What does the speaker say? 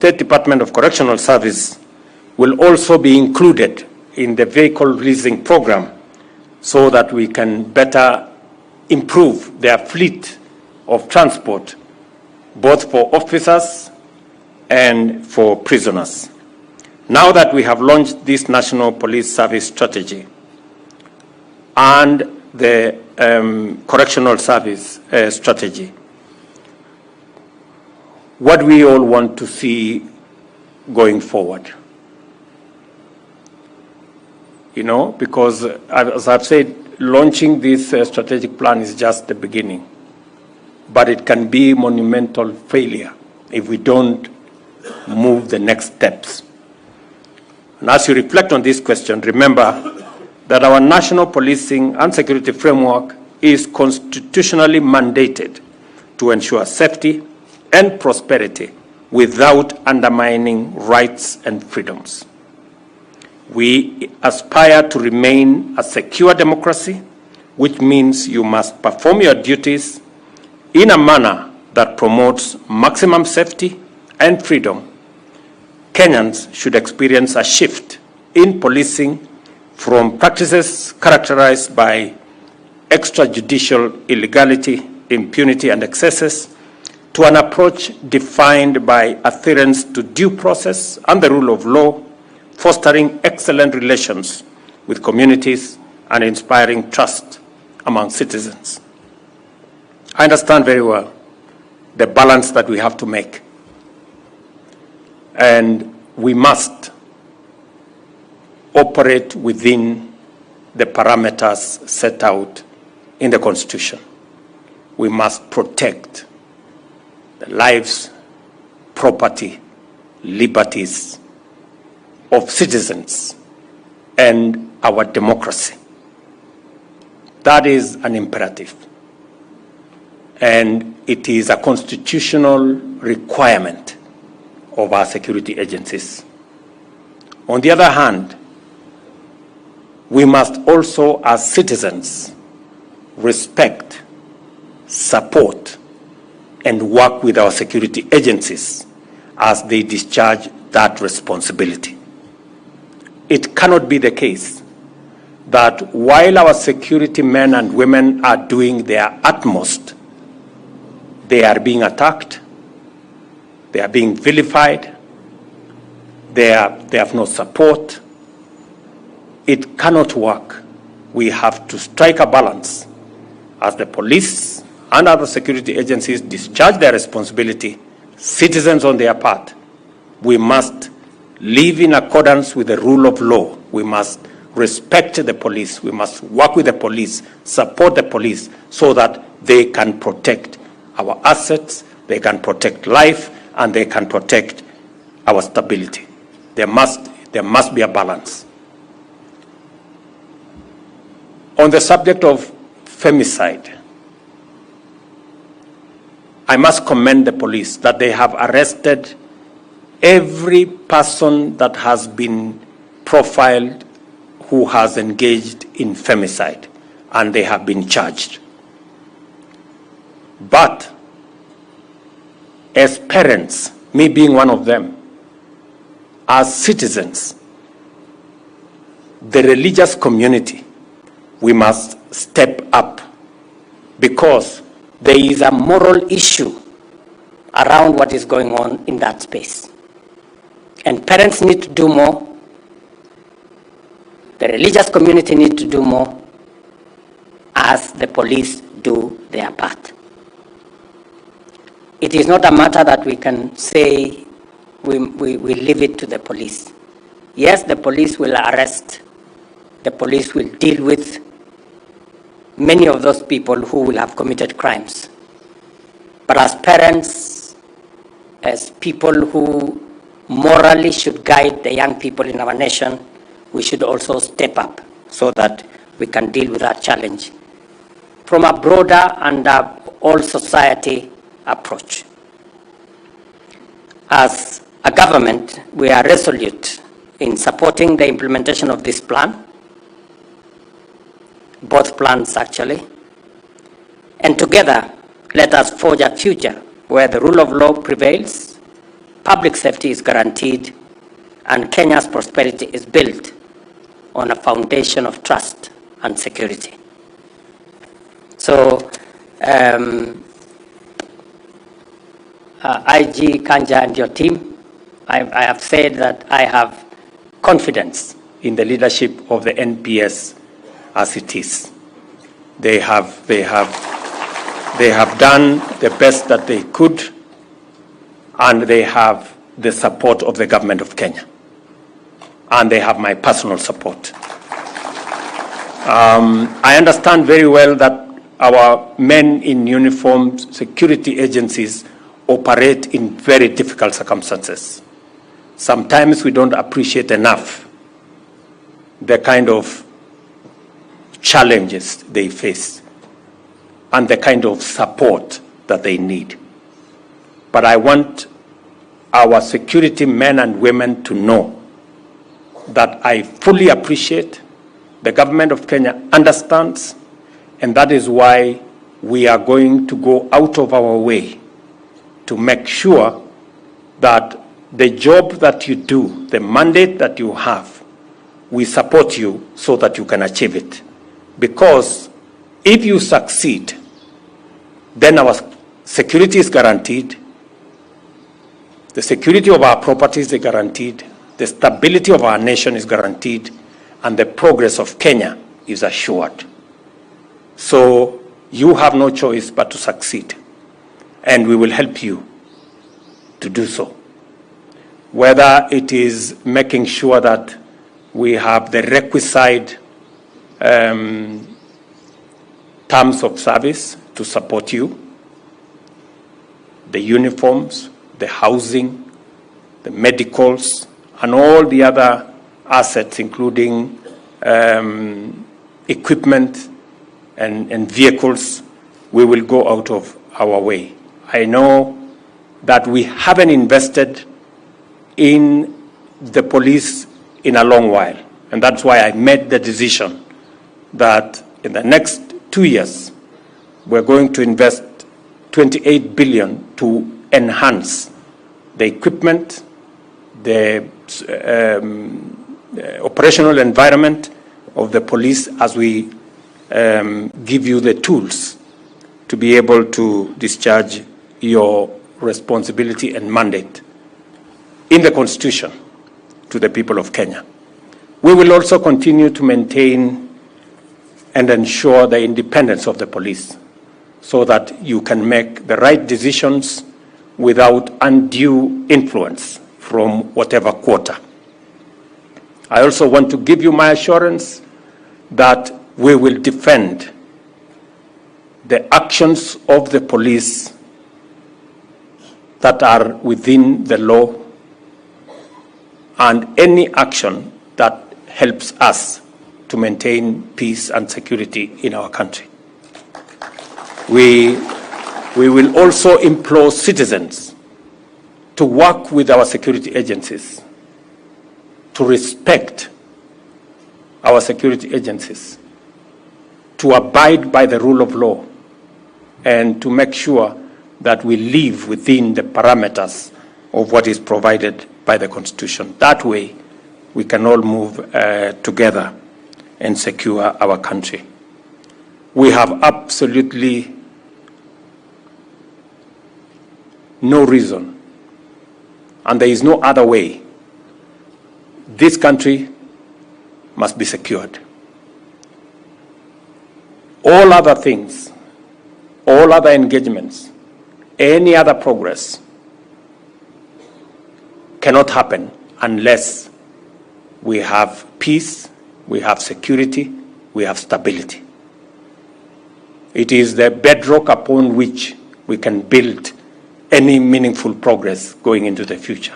State Department of Correctional Service will also be included in the vehicle leasing program so that we can better improve their fleet of transport, both for officers and for prisoners. Now that we have launched this National Police Service Strategy and the Correctional Service Strategy, what we all want to see going forward. You know, because as I've said, launching this strategic plan is just the beginning, but it can be monumental failure if we don't move the next steps. And as you reflect on this question, remember that our national policing and security framework is constitutionally mandated to ensure safety and prosperity without undermining rights and freedoms. We aspire to remain a secure democracy, which means you must perform your duties in a manner that promotes maximum safety and freedom. Kenyans should experience a shift in policing from practices characterized by extrajudicial illegality, impunity, and excesses to an approach defined by adherence to due process and the rule of law, fostering excellent relations with communities and inspiring trust among citizens. I understand very well the balance that we have to make. And we must operate within the parameters set out in the Constitution. We must protect the lives, property, liberties of citizens and our democracy. That is an imperative. And it is a constitutional requirement of our security agencies. On the other hand, we must also, as citizens, respect, support, and work with our security agencies as they discharge that responsibility. It cannot be the case that while our security men and women are doing their utmost, they are being attacked, they are being vilified, they have no support. It cannot work. We have to strike a balance as the police and other security agencies discharge their responsibility, citizens on their part. We must live in accordance with the rule of law. We must respect the police. We must work with the police, support the police so that they can protect our assets, they can protect life, and they can protect our stability. There must be a balance. On the subject of femicide, I must commend the police that they have arrested every person that has been profiled who has engaged in femicide, and they have been charged. But as parents, me being one of them, as citizens, the religious community, we must step up because there is a moral issue around what is going on in that space. And parents need to do more. The religious community needs to do more as the police do their part. It is not a matter that we can say we leave it to the police. Yes, the police will arrest. The police will deal with many of those people who will have committed crimes. But as parents, as people who morally should guide the young people in our nation, we should also step up so that we can deal with that challenge from a broader and all society approach. As a government, we are resolute in supporting the implementation of this plan, both plans actually, and together let us forge a future where the rule of law prevails public safety is guaranteed, and Kenya's prosperity is built on a foundation of trust and security. So, IG Kanja and your team, I have said that I have confidence in the leadership of the NPS as it is. They have done the best that they could, and they have the support of the government of Kenya. And they have my personal support. I understand very well that our men in uniform security agencies operate in very difficult circumstances. Sometimes we don't appreciate enough the kind of challenges they face and the kind of support that they need. But I want our security men and women to know that I fully appreciate, the government of Kenya understands, and that is why we are going to go out of our way to make sure that the job that you do, the mandate that you have, we support you so that you can achieve it. Because if you succeed, then our security is guaranteed, the security of our properties is guaranteed, the stability of our nation is guaranteed, and the progress of Kenya is assured. So you have no choice but to succeed, and we will help you to do so. Whether it is making sure that we have the requisite terms of service to support you, the uniforms, the housing, the medicals, and all the other assets, including equipment and vehicles, we will go out of our way. I know that we haven't invested in the police in a long while, and that's why I made the decision that in the next 2 years, we're going to invest 28 billion to enhance the equipment, the operational environment of the police, as we give you the tools to be able to discharge your responsibility and mandate in the Constitution to the people of Kenya. We will also continue to maintain and ensure the independence of the police so that you can make the right decisions without undue influence from whatever quarter. I also want to give you my assurance that we will defend the actions of the police that are within the law and any action that helps us to maintain peace and security in our country. We will also implore citizens to work with our security agencies, to respect our security agencies, to abide by the rule of law, and to make sure that we live within the parameters of what is provided by the Constitution. That way, we can all move together and secure our country. We have absolutely no reason, and there is no other way. This country must be secured. All other things, all other engagements, any other progress cannot happen unless we have peace, we have security, we have stability. It is the bedrock upon which we can build any meaningful progress going into the future.